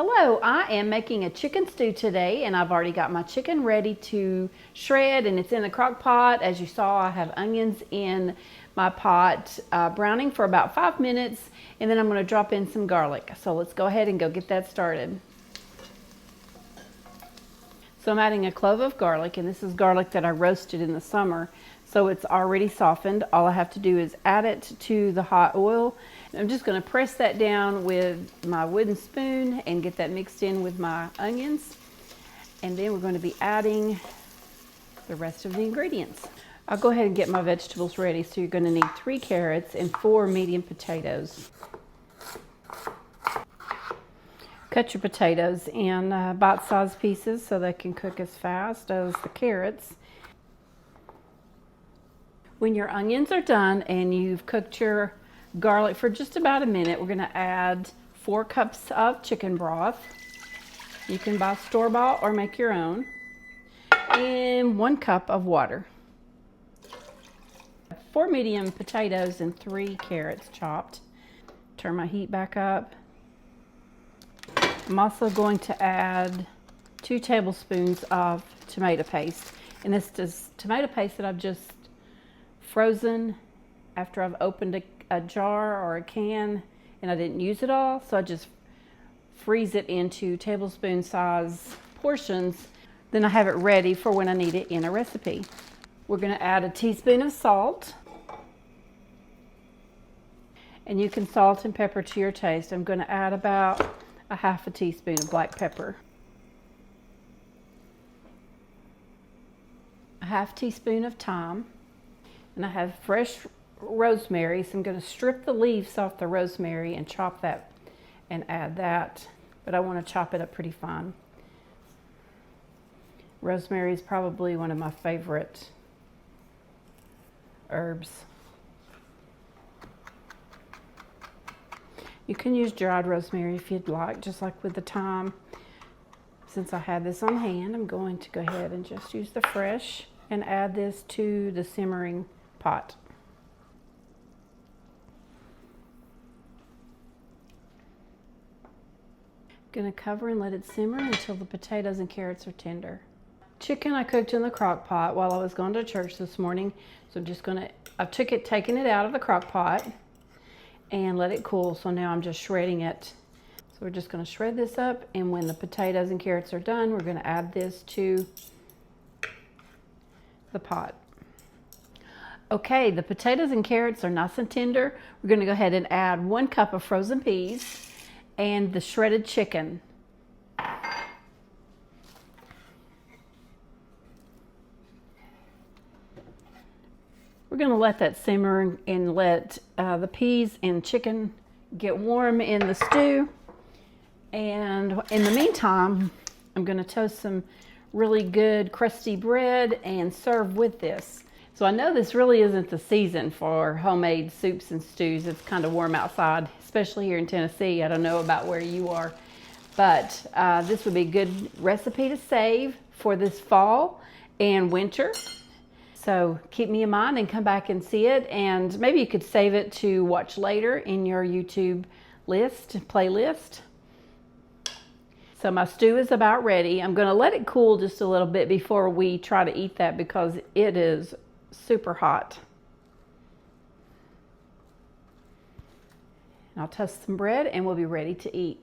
Hello, I am making a chicken stew today, and I've already got my chicken ready to shred, and it's in the crock pot. As you saw, I have onions in my pot browning for about 5 minutes, and then I'm going to drop in some garlic. So let's go ahead and go get that started. So I'm adding a clove of garlic, and this is garlic that I roasted in the summer, so it's already softened. All I have to do is add it to the hot oil. I'm just going to press that down with my wooden spoon and get that mixed in with my onions. And then we're going to be adding the rest of the ingredients. I'll go ahead and get my vegetables ready. So you're going to need 3 carrots and 4 medium potatoes. Cut your potatoes in bite-sized pieces so they can cook as fast as the carrots. When your onions are done and you've cooked your garlic for just about a minute, we're going to add 4 cups of chicken broth. You can buy store-bought or make your own. And 1 cup of water. 4 medium potatoes and 3 carrots chopped. Turn my heat back up. I'm also going to add 2 tablespoons of tomato paste. And this is tomato paste that I've just frozen after I've opened a jar or a can and I didn't use it all, so I just freeze it into tablespoon size portions. Then I have it ready for when I need it in a recipe. We're going to add a teaspoon of salt, and you can salt and pepper to your taste. I'm going to add about a ½ teaspoon of black pepper, a ½ teaspoon of thyme, and I have fresh rosemary, so I'm going to strip the leaves off the rosemary and chop that and add that, but I want to chop it up pretty fine. Rosemary is probably one of my favorite herbs. You can use dried rosemary if you'd like, just like with the thyme. Since I have this on hand, I'm going to go ahead and just use the fresh and add this to the simmering pot. Going to cover and let it simmer until the potatoes and carrots are tender. Chicken I cooked in the crock pot while I was going to church this morning. So I'm just going to, I've taken it out of the crock pot and let it cool. So now I'm just shredding it. So we're just going to shred this up, and when the potatoes and carrots are done, we're going to add this to the pot. Okay, the potatoes and carrots are nice and tender. We're going to go ahead and add 1 cup of frozen peas and the shredded chicken. We're going to let that simmer and let the peas and chicken get warm in the stew. And in the meantime, I'm going to toast some really good crusty bread and serve with this. So I know this really isn't the season for homemade soups and stews. It's kind of warm outside, especially here in Tennessee. I don't know about where you are, but this would be a good recipe to save for this fall and winter. So keep me in mind and come back and see it, and maybe you could save it to watch later in your YouTube playlist. So my stew is about ready. I'm going to let it cool just a little bit before we try to eat that because it is super hot. I'll toast some bread and we'll be ready to eat.